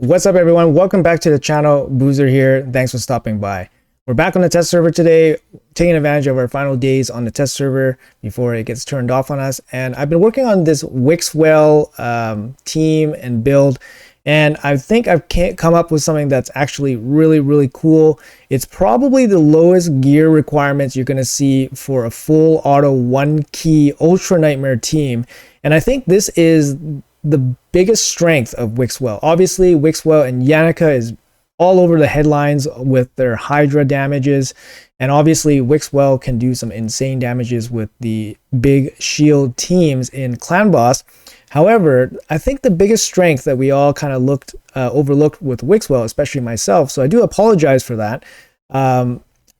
What's up, everyone? Welcome back to the channel. Boozer here. Thanks for stopping by. We're back on the test server today, taking advantage of our final days on the test server before it gets turned off on us. And I've been working on this Wixwell team and build, and I think I've come up with something that's actually really cool. It's probably the lowest gear requirements you're going to see for a full auto one key Ultra Nightmare team. And I think this is the biggest strength of Wixwell. Obviously, Wixwell and Yannicka is all over the headlines with their Hydra damages, and obviously Wixwell can do some insane damages with the big shield teams in Clan Boss. However, I think the biggest strength that we all kind of overlooked with Wixwell, especially myself, so I do apologize for that,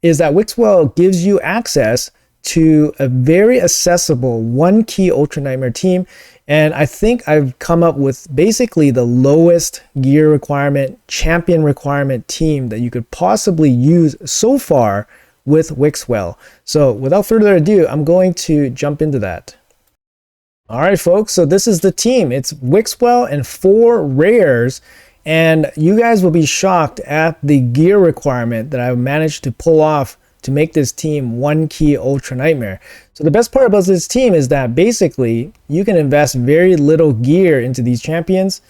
is that Wixwell gives you access to a very accessible one key Ultra Nightmare team. And I think I've come up with basically the lowest gear requirement, champion requirement team that you could possibly use so far with Wixwell. So without further ado, I'm going to jump into that. All right, folks, so this is the team. It's Wixwell and 4 rares. And you guys will be shocked at the gear requirement that I've managed to pull off to make this team one key Ultra Nightmare. So the best part about this team is that basically you can invest very little gear into these champions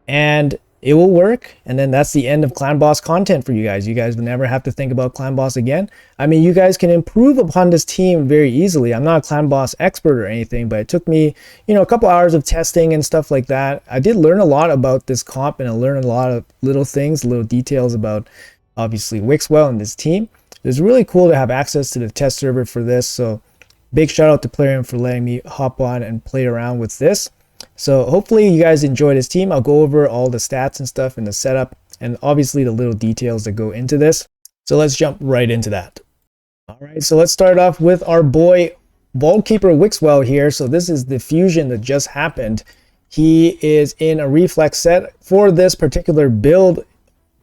and it will work. And then that's the end of Clan Boss content for you guys. You guys will never have to think about Clan Boss again. I mean, you guys can improve upon this team very easily. I'm not a Clan Boss expert or anything, but it took me, a couple hours of testing and stuff like that. I did learn a lot about this comp, and I learned a lot of little things, little details about obviously Wixwell and this team. It's really cool to have access to the test server for this. So big shout out to Plarium for letting me hop on and play around with this. So hopefully you guys enjoy this team. I'll go over all the stats and stuff and the setup and obviously the little details that go into this. So let's jump right into that. All right, so let's start off with our boy Vault Keeper Wixwell here. So this is the fusion that just happened. He is in a reflex set. For this particular build,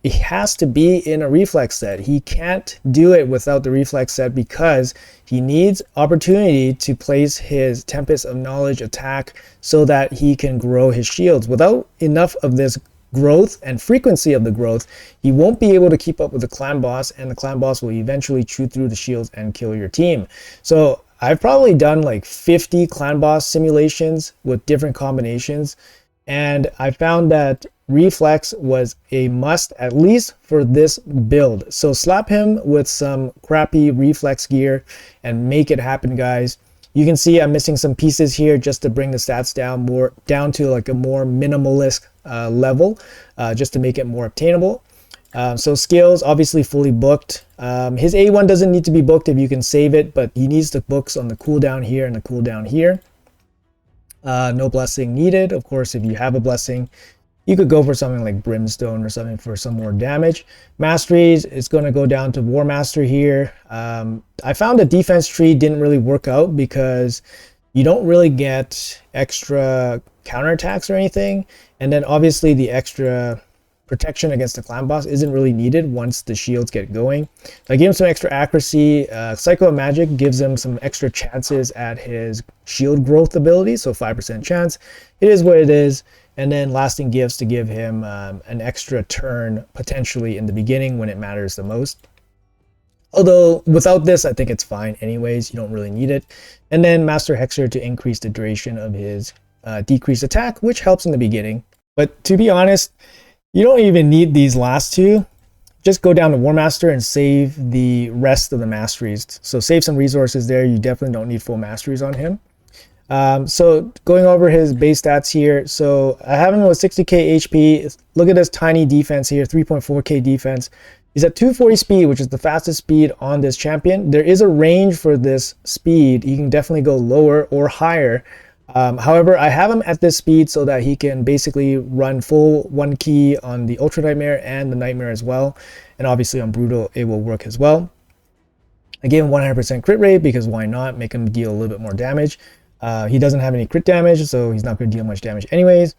he has to be in a reflex set. He can't do it without the reflex set because he needs opportunity to place his Tempest of Knowledge attack so that he can grow his shields. Without enough of this growth and frequency of the growth, he won't be able to keep up with the Clan Boss, and the Clan Boss will eventually chew through the shields and kill your team. So I've probably done like 50 Clan Boss simulations with different combinations, and I found that reflex was a must, at least for this build. So slap him with some crappy reflex gear and make it happen, guys. You can see I'm missing some pieces here just to bring the stats down to like a more minimalist level, just to make it more obtainable. So skills obviously fully booked. His A1 doesn't need to be booked if you can save it, but he needs the books on the cooldown here and the cooldown here. No blessing needed. Of course, if you have a blessing, you could go for something like Brimstone or something for some more damage. Masteries, it's going to go down to War Master here. I found the defense tree didn't really work out because you don't really get extra counterattacks or anything. And then obviously the extra protection against the Clan Boss isn't really needed once the shields get going. I gave him some extra accuracy. Cycle of Magic gives him some extra chances at his shield growth ability, so 5% chance. It is what it is. And then Lasting Gifts to give him an extra turn potentially in the beginning when it matters the most. Although without this, I think it's fine anyways. You don't really need it. And then Master Hexer to increase the duration of his decreased attack, which helps in the beginning. But to be honest, you don't even need these last two. Just go down to War Master and save the rest of the masteries. So save some resources there. You definitely don't need full masteries on him. So going over his base stats here. So I have him with 60k HP. Look at this tiny defense here, 3.4k defense. He's at 240 speed, which is the fastest speed on this champion. There is a range for this speed. He can definitely go lower or higher. However, I have him at this speed so that he can basically run full one key on the Ultra Nightmare and the Nightmare as well. And obviously on Brutal, it will work as well. I gave him 100% crit rate because why not? Make him deal a little bit more damage. He doesn't have any crit damage, so he's not going to deal much damage anyways.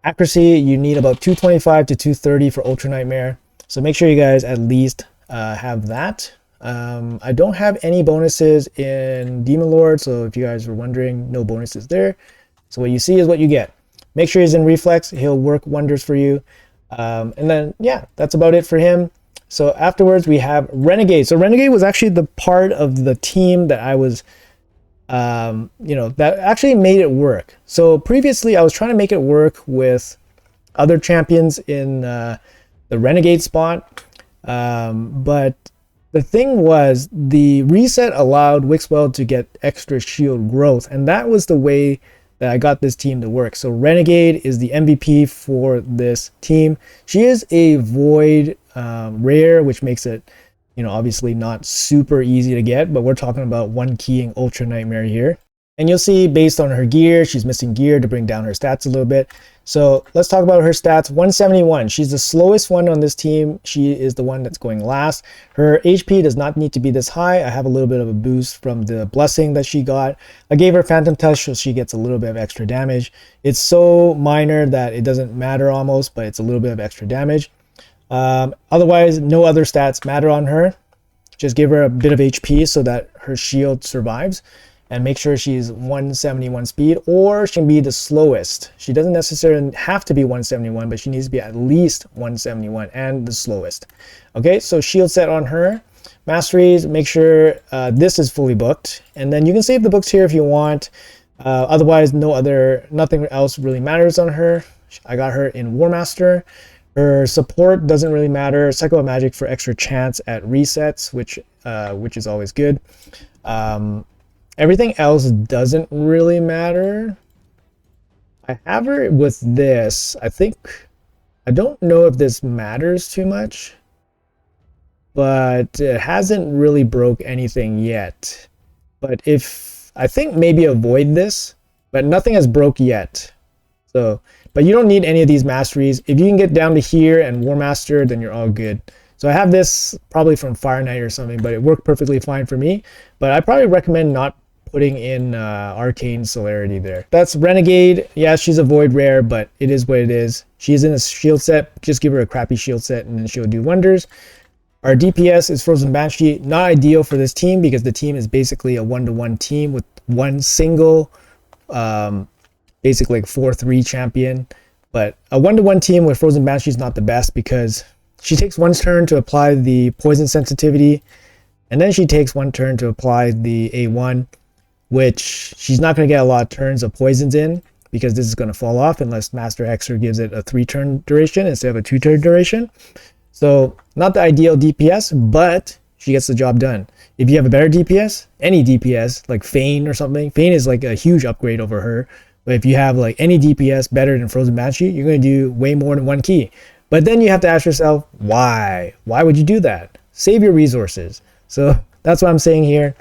Accuracy, you need about 225 to 230 for Ultra Nightmare. So make sure you guys at least have that. I don't have any bonuses in Demon Lord, so if you guys were wondering, no bonuses there. So what you see is what you get. Make sure he's in reflex. He'll work wonders for you. And then, yeah, that's about it for him. So afterwards, we have Renegade. So Renegade was actually the part of the team that I was, that actually made it work. So previously, I was trying to make it work with other champions in the Renegade spot. But the thing was, the reset allowed Wixwell to get extra shield growth, and that was the way that I got this team to work. So Renegade is the MVP for this team. She is a void rare, which makes it, obviously not super easy to get, but we're talking about one keying Ultra Nightmare here. And you'll see based on her gear, she's missing gear to bring down her stats a little bit. So let's talk about her stats. 171. She's the slowest one on this team. She is the one that's going last. Her HP does not need to be this high. I have a little bit of a boost from the blessing that she got. I gave her Phantom Touch so she gets a little bit of extra damage. It's so minor that it doesn't matter almost, but it's a little bit of extra damage. Otherwise, no other stats matter on her. Just give her a bit of HP so that her shield survives. And make sure she's 171 speed, or she can be the slowest. She doesn't necessarily have to be 171, but she needs to be at least 171 and the slowest. Okay, so shield set on her. Masteries, make sure this is fully booked, and then you can save the books here if you want. Otherwise, nothing else really matters on her. I got her in War Master. Her support doesn't really matter. Cycle of Magic for extra chance at resets, which is always good. Everything else doesn't really matter. I have her with this. I don't know if this matters too much, but it hasn't really broke anything yet. But I think maybe avoid this, but nothing has broke yet. So, but you don't need any of these masteries. If you can get down to here and War Master, then you're all good. So I have this probably from Fire Knight or something, but it worked perfectly fine for me. But I probably recommend not putting in Arcane Celerity there. That's Renegade. Yeah, she's a void rare, but it is what it is. She's in a shield set. Just give her a crappy shield set and then she'll do wonders. Our DPS is Frozen Banshee. Not ideal for this team because the team is basically a 1-to-1 team with one single, basically like 4-3 champion. But a 1-to-1 team with Frozen Banshee is not the best because she takes one turn to apply the poison sensitivity, and then she takes one turn to apply the A1, which she's not going to get a lot of turns of poisons in because this is going to fall off unless Master Hexer gives it a 3-turn duration instead of a 2-turn duration. So not the ideal DPS, but she gets the job done. If you have a better DPS, any DPS like Fane or something, Fane is like a huge upgrade over her. But if you have like any DPS better than Frozen Banshee, you're going to do way more than one key. But then you have to ask yourself, why? Why would you do that? Save your resources. So that's what I'm saying here.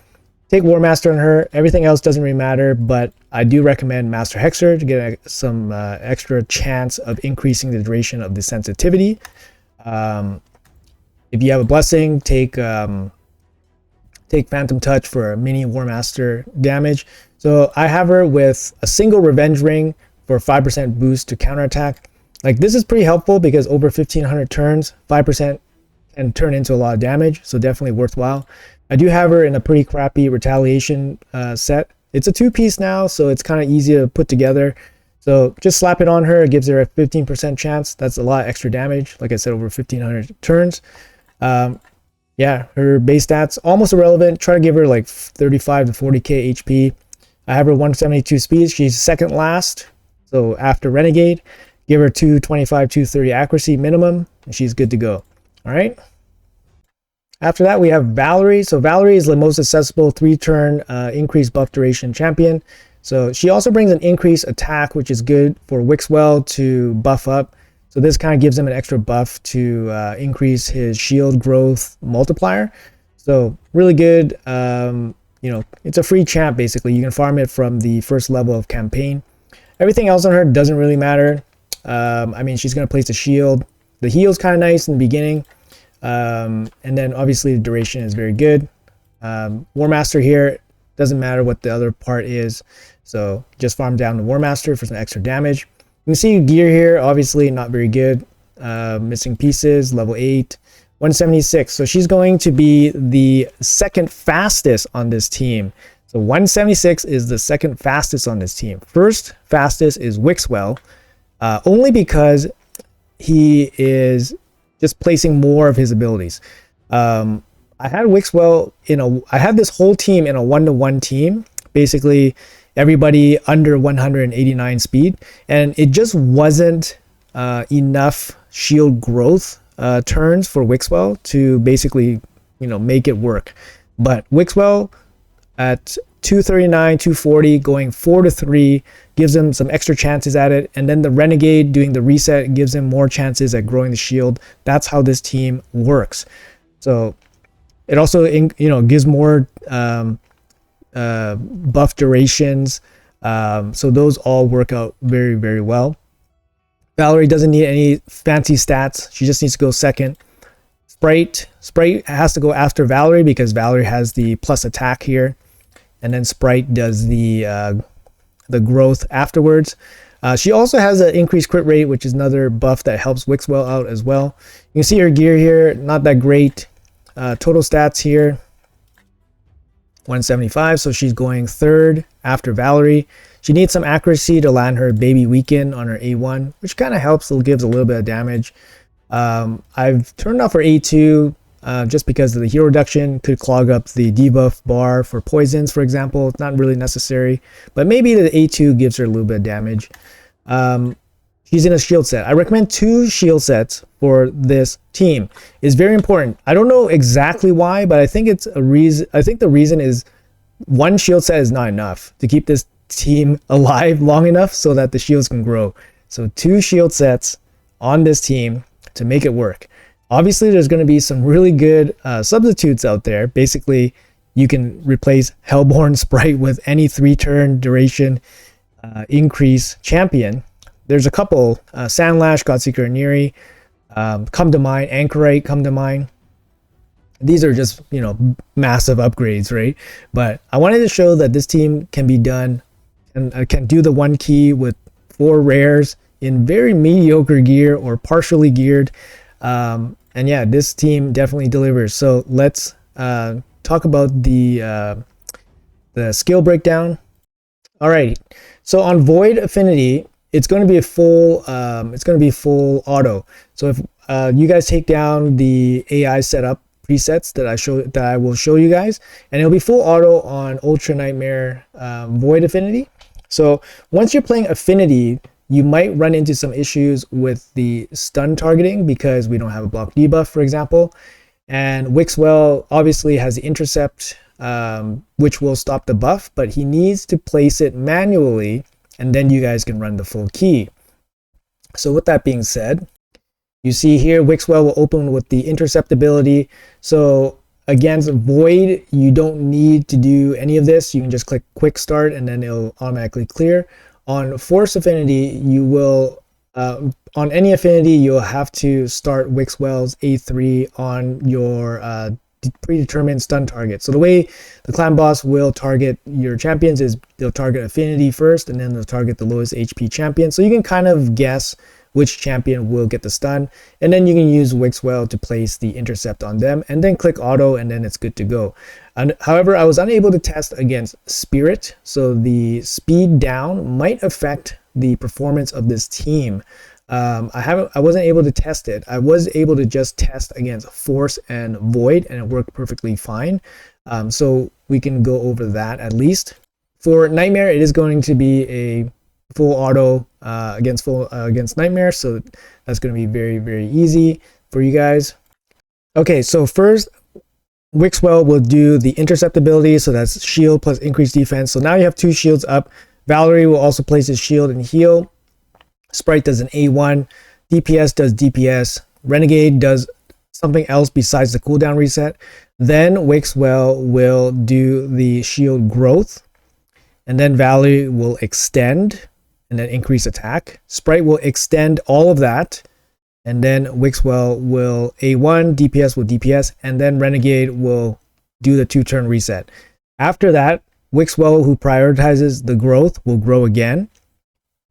Take War Master on her. Everything else doesn't really matter, but I do recommend Master Hexer to get some extra chance of increasing the duration of the sensitivity. If you have a blessing, take Phantom Touch for a mini War Master damage. So I have her with a single Revenge Ring for 5% boost to counterattack. Like this is pretty helpful because over 1500 turns, 5% can turn into a lot of damage. So definitely worthwhile. I do have her in a pretty crappy retaliation set. It's a 2-piece now, so it's kind of easy to put together. So just slap it on her. It gives her a 15% chance. That's a lot of extra damage. Like I said, over 1500 turns. Yeah, her base stats almost irrelevant. Try to give her like 35 to 40k HP. I have her 172 speed. She's second last. So after Renegade, give her 225, 230 accuracy minimum, and she's good to go. All right. After that, we have Valerie. So Valerie is the most accessible 3-turn increased buff duration champion. So she also brings an increased attack, which is good for Wixwell to buff up. So this kind of gives him an extra buff to increase his shield growth multiplier. So really good. It's a free champ basically. You can farm it from the first level of campaign. Everything else on her doesn't really matter. I mean, she's going to place a shield. The heal's kind of nice in the beginning. And then obviously the duration is very good. War Master here, doesn't matter what the other part is. So just farm down the War Master for some extra damage. You can see gear here, obviously not very good. Missing pieces, level 8, 176. So she's going to be the second fastest on this team. So 176 is the second fastest on this team. First fastest is Wixwell, only because he is just placing more of his abilities. I had Wixwell I had this whole team in a 1-to-1 team, basically everybody under 189 speed, and it just wasn't enough shield growth turns for Wixwell to basically make it work. But Wixwell at 239, 240, going 4-3 gives him some extra chances at it, and then the Renegade doing the reset gives him more chances at growing the shield. That's how this team works. So it also gives more buff durations, so those all work out very, very well. Valerie doesn't need any fancy stats. She just needs to go second. Sprite has to go after Valerie because Valerie has the plus attack here, and then Sprite does the growth afterwards. She also has an increased crit rate, which is another buff that helps Wixwell out as well. You can see her gear here, not that great. Total stats here, 175, so she's going third after Valerie. She needs some accuracy to land her baby weaken on her A1, which kind of helps, it gives a little bit of damage. I've turned off her A2 just because of the heal reduction, could clog up the debuff bar for poisons, for example. It's not really necessary, but maybe the A2 gives her a little bit of damage. She's in a shield set. I recommend 2 shield sets for this team. It's very important. I don't know exactly why, but I think it's a reason. I think the reason is 1 shield set is not enough to keep this team alive long enough so that the shields can grow. So 2 shield sets on this team to make it work. Obviously, there's going to be some really good substitutes out there. Basically, you can replace Hellborn Sprite with any 3-turn duration increase champion. There's a couple, Sandlash, Godseeker, and Neri come to mind, Anchorite come to mind. These are just, massive upgrades, right? But I wanted to show that this team can be done and can do the 1 key with 4 rares in very mediocre gear or partially geared. And yeah, this team definitely delivers. So let's talk about the skill breakdown. All right, so on Void Affinity, it's going to be a full auto. So if you guys take down the AI setup presets that I will show you guys, and it'll be full auto on Ultra Nightmare Void Affinity. So once you're playing Affinity, you might run into some issues with the stun targeting because we don't have a block debuff, for example. And Wixwell obviously has the intercept, which will stop the buff, but he needs to place it manually, and then you guys can run the full key. So with that being said, you see here Wixwell will open with the intercept ability. So against Void, you don't need to do any of this. You can just click quick start and then it'll automatically clear. On Force Affinity, you will on any affinity you'll have to start Wixwell's A3 on your predetermined stun target. So the way the clan boss will target your champions is they'll target affinity first, and then they'll target the lowest HP champion. So you can kind of guess which champion will get the stun, and then you can use Wixwell to place the intercept on them, and then click auto, and then it's good to go. And however, I was unable to test against Spirit, so the speed down might affect the performance of this team. I wasn't able to test it. I was able to just test against Force and Void, and it worked perfectly fine. So we can go over that at least. For Nightmare, it is going to be a full auto against Nightmare, so that's going to be very, very easy for you guys. Okay, so first, Wixwell will do the intercept ability, so that's shield plus increased defense. So now you have 2 shields up. Valerie will also place his shield and heal. Sprite does an A1, DPS does DPS, Renegade does something else besides the cooldown reset. Then Wixwell will do the shield growth, and then Valerie will extend and then increase attack. Sprite will extend all of that, and then Wixwell will A1, DPS will DPS, and then Renegade will do the 2-turn reset. After that, Wixwell, who prioritizes the growth, will grow again.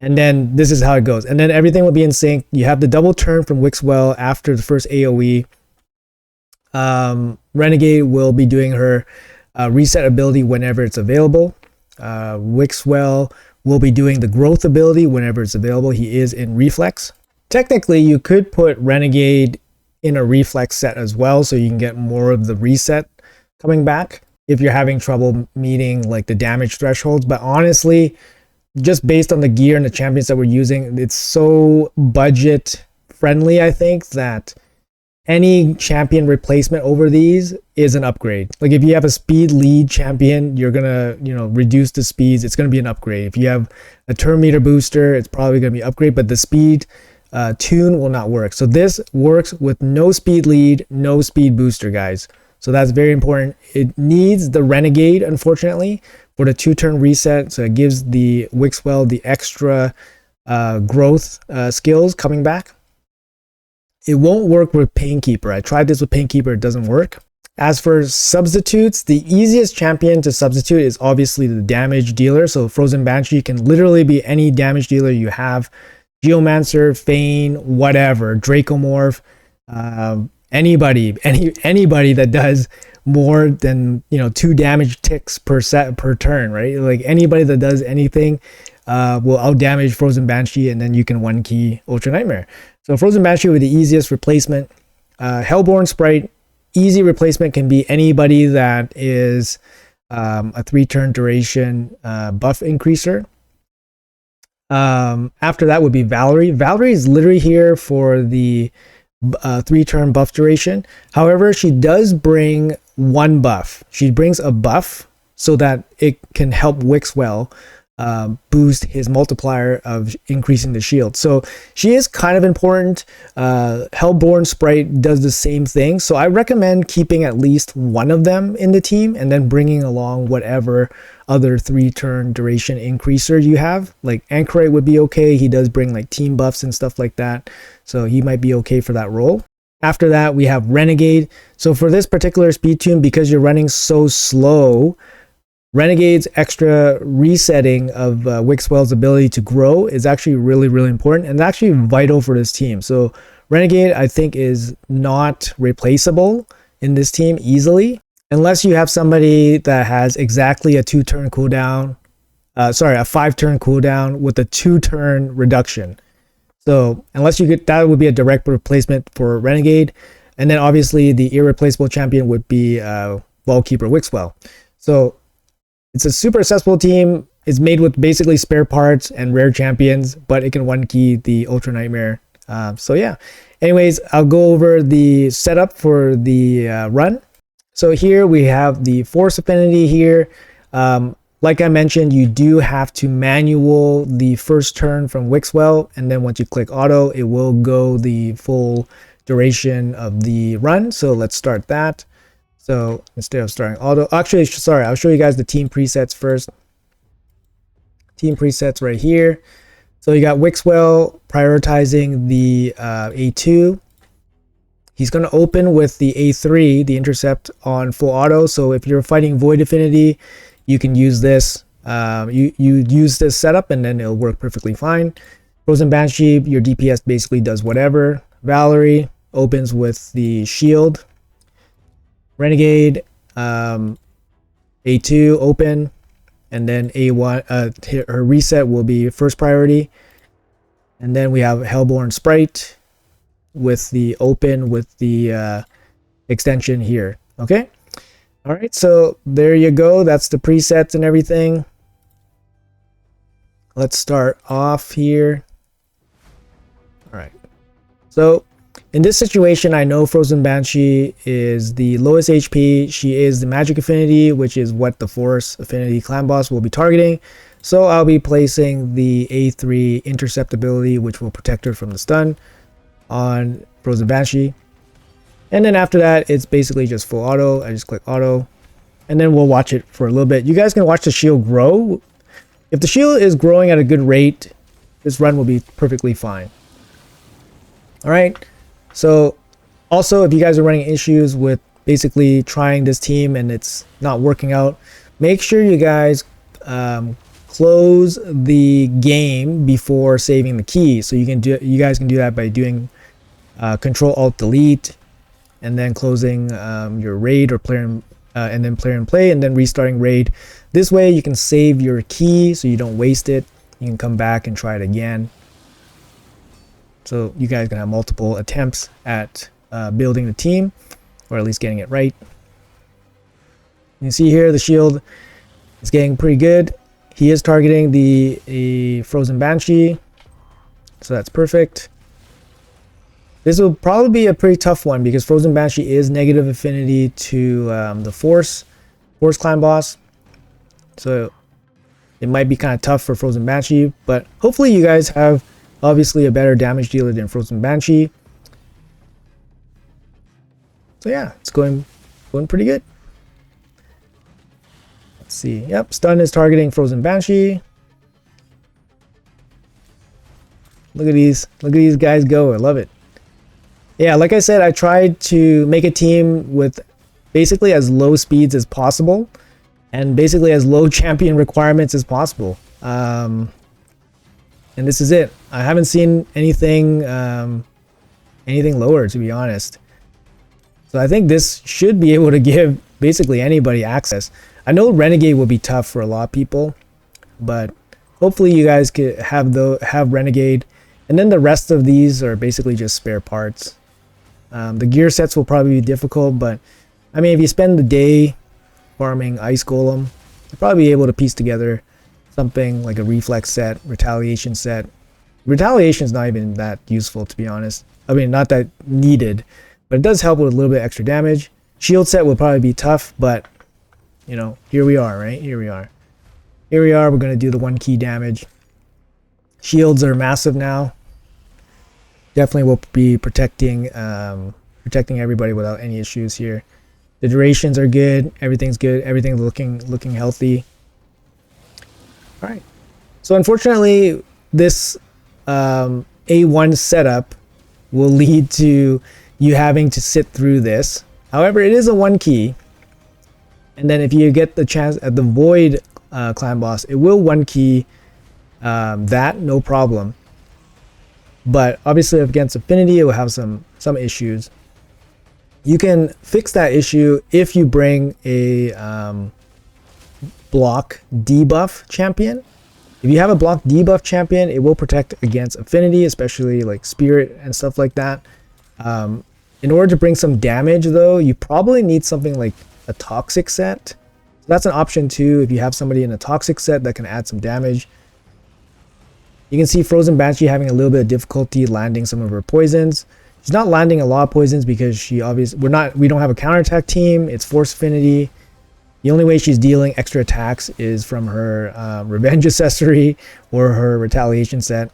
And then this is how it goes. And then everything will be in sync. You have the double turn from Wixwell after the first AoE. Renegade will be doing her reset ability whenever it's available. Wixwell will be doing the growth ability whenever it's available. He is in reflex. technically you could put Renegade in a reflex set as well, so you can get more of the reset coming back if you're having trouble meeting like the damage thresholds. But honestly, just based on the gear and the champions that we're using, it's so budget friendly, I think, that any champion replacement over these is an upgrade. Like if you have a speed lead champion, you're gonna, reduce the speeds. It's gonna be an upgrade. If you have a turn meter booster, it's probably gonna be an upgrade, but the speed tune will not work. So this works with no speed lead, no speed booster, guys. So that's very important. It needs the Renegade, unfortunately, for the 2-turn reset. So it gives the Wixwell the extra growth skills coming back. It won't work with Painkeeper. I tried this with Painkeeper, it doesn't work. As for substitutes, the easiest champion to substitute is obviously the damage dealer. So Frozen Banshee can literally be any damage dealer you have. Geomancer, Feign, whatever, Dracomorph, anybody that does more than 2 damage ticks per turn, right? Like anybody that does anything will out damage Frozen Banshee, and then you can 1-key Ultra Nightmare. So Frozen Banshee with the easiest replacement. Hellborn Sprite, easy replacement, can be anybody that is a 3-turn duration buff increaser. After that would be Valerie. Valerie is literally here for the 3-turn buff duration. However, she does bring 1 buff. She brings a buff so that it can help Wixwell boost his multiplier of increasing the shield. So she is kind of important. Hellborn Sprite does the same thing. So I recommend keeping at least one of them in the team and then bringing along whatever other 3-turn duration increaser you have. Like Anchorite would be okay. He does bring like team buffs and stuff like that. So he might be okay for that role. After that, we have Renegade. So for this particular speed tune, because you're running so slow, Renegade's extra resetting of Wixwell's ability to grow is actually really, really important and actually vital for this team. So Renegade, I think, is not replaceable in this team easily, unless you have somebody that has exactly a 2-turn cooldown, a 5-turn cooldown with a 2-turn reduction. So unless you get that, would be a direct replacement for Renegade. And then obviously the irreplaceable champion would be Vault Keeper Wixwell. So it's a super accessible team. It's made with basically spare parts and rare champions, but it can 1-key the Ultra Nightmare. So yeah. Anyways, I'll go over the setup for the run. So here we have the Force Affinity here. Like I mentioned, you do have to manual the first turn from Wixwell, and then once you click auto, it will go the full duration of the run. So let's start that. So instead of starting auto, actually, sorry, I'll show you guys the team presets first. Team presets right here. So you got Wixwell prioritizing the A2. He's going to open with the A3, the intercept, on full auto. So if you're fighting Void Affinity, you can use this. You use this setup and then it'll work perfectly fine. Frozen Banshee, your DPS basically does whatever. Valerie opens with the shield. Renegade, A2 open, and then A1, her reset will be first priority. And then we have Hellborn Sprite with the open with the extension here. Okay. All right. So there you go. That's the presets and everything. Let's start off here. All right. So in this situation, I know Frozen Banshee is the lowest HP. She is the Magic Affinity, which is what the Force Affinity Clan Boss will be targeting. So I'll be placing the A3 Intercept ability, which will protect her from the stun, on Frozen Banshee. And then after that, it's basically just full auto. I just click auto, and then we'll watch it for a little bit. You guys can watch the shield grow. If the shield is growing at a good rate, this run will be perfectly fine. All right. So also, if you guys are running issues with basically trying this team and it's not working out, make sure you guys close the game before saving the key. So you guys can do that by doing Control Alt Delete and then closing your raid or player and then player and play and then restarting raid. This way you can save your key so you don't waste it. You can come back and try it again. so you guys can have multiple attempts at building the team, or at least getting it right. You see here the shield is getting pretty good. He is targeting the Frozen Banshee, so that's perfect. This will probably be a pretty tough one because Frozen Banshee is negative affinity to the Force Clan boss. So it might be kind of tough for Frozen Banshee, but hopefully you guys have obviously a better damage dealer than Frozen Banshee. So yeah, it's going pretty good. Let's see. Yep, stun is targeting Frozen Banshee. Look at these guys go. I love it. Yeah, like I said, I tried to make a team with basically as low speeds as possible and basically as low champion requirements as possible. And this is it. I haven't seen anything anything lower, to be honest. So I think this should be able to give basically anybody access. I know Renegade will be tough for a lot of people, but hopefully you guys could have Renegade, and then the rest of these are basically just spare parts. The gear sets will probably be difficult, but I mean, if you spend the day farming Ice Golem, you'll probably be able to piece together something like a reflex set, retaliation set. Retaliation is not even that useful, to be honest. I mean, not that needed, but it does help with a little bit extra damage. Shield set will probably be tough, but you know, here we are, right? Here we are. We're going to do the 1 key damage. Shields are massive now. Definitely will be protecting everybody without any issues here. The durations are good. Everything's good. Everything's looking healthy. All right. So unfortunately, this A1 setup will lead to you having to sit through this. However, it is a 1 key. And then if you get the chance at the Void clan boss, it will 1 key that, no problem. But obviously against Affinity, it will have some issues. You can fix that issue if you bring a block debuff champion. If you have a block debuff champion, it will protect against Affinity, especially like Spirit and stuff like that. In order to bring some damage though, you probably need something like a Toxic set. So that's an option too, if you have somebody in a Toxic set that can add some damage. You can see Frozen Banshee having a little bit of difficulty landing some of her poisons. She's not landing a lot of poisons because we don't have a counterattack team. It's Force Affinity. The only way she's dealing extra attacks is from her Revenge accessory or her Retaliation set.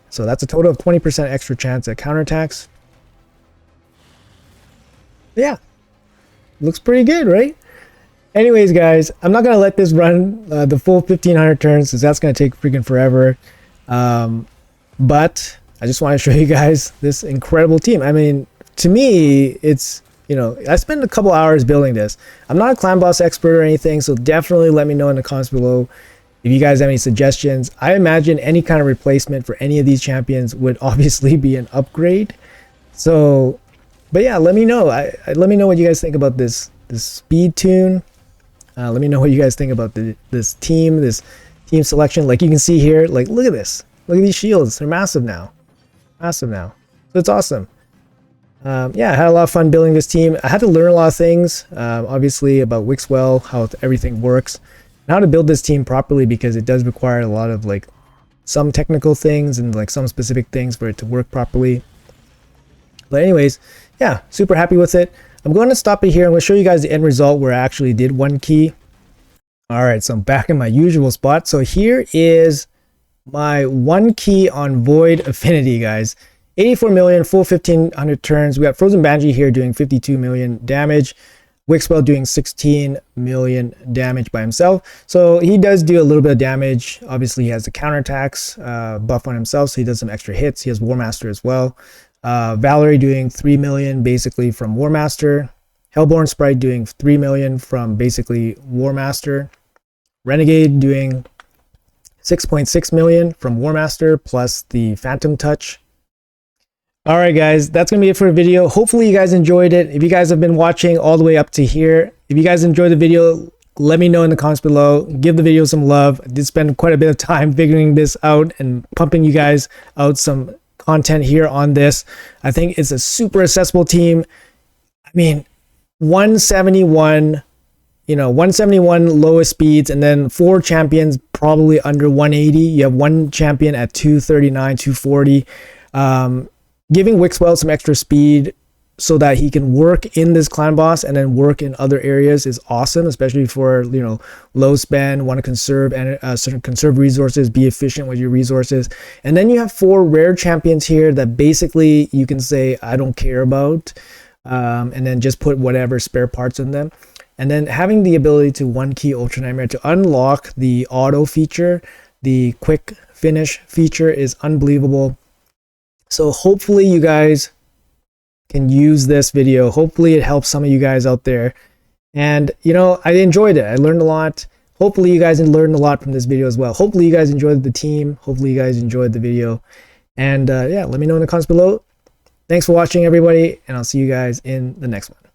So that's a total of 20% extra chance at counterattacks. Yeah, looks pretty good, right? Anyways, guys, I'm not going to let this run the full 1500 turns because that's going to take freaking forever. But I just want to show you guys this incredible team. I mean, to me, it's, you know, I spent a couple hours building this. I'm not a clan boss expert or anything, so definitely let me know in the comments below if you guys have any suggestions. I imagine any kind of replacement for any of these champions would obviously be an upgrade. So, but yeah, let me know. Let me know what you guys think about this speed tune. Let me know what you guys think about this team selection. Like you can see here, like look at this. Look at these shields. They're massive now. Massive now. So it's awesome. Yeah, I had a lot of fun building this team. I had to learn a lot of things, obviously about Wixwell, how everything works, and how to build this team properly, because it does require a lot of like some technical things and like some specific things for it to work properly. But anyways, yeah, super happy with it. I'm going to stop it here. I'm going to show you guys the end result where I actually did 1 key. All right, so I'm back in my usual spot. So here is my 1 key on Void Affinity, guys. 84 million, full 1500 turns. We got Frozen Banshee here doing 52 million damage. Wixwell doing 16 million damage by himself. So he does do a little bit of damage. Obviously, he has the counterattacks buff on himself, so he does some extra hits. He has War Master as well. Valerie doing 3 million basically from War Master. Hellborn Sprite doing 3 million from basically War Master. Renegade doing 6.6 million from War Master plus the Phantom Touch. All right, guys, that's going to be it for the video. Hopefully you guys enjoyed it. If you guys have been watching all the way up to here, if you guys enjoyed the video, let me know in the comments below. Give the video some love. I did spend quite a bit of time figuring this out and pumping you guys out some content here on this. I think it's a super accessible team. I mean, 171, 171 lowest speeds, and then 4 champions probably under 180. You have 1 champion at 239, 240. Giving Wixwell some extra speed so that he can work in this clan boss and then work in other areas is awesome, especially for low spend, want to conserve and conserve resources, be efficient with your resources. And then you have 4 rare champions here that basically you can say I don't care about, and then just put whatever spare parts in them. And then having the ability to 1-key Ultra Nightmare to unlock the auto feature, the quick finish feature is unbelievable. So hopefully you guys can use this video. Hopefully it helps some of you guys out there. And I enjoyed it. I learned a lot. Hopefully you guys learned a lot from this video as well. Hopefully you guys enjoyed the team. Hopefully you guys enjoyed the video. And yeah, let me know in the comments below. Thanks for watching, everybody, and I'll see you guys in the next one.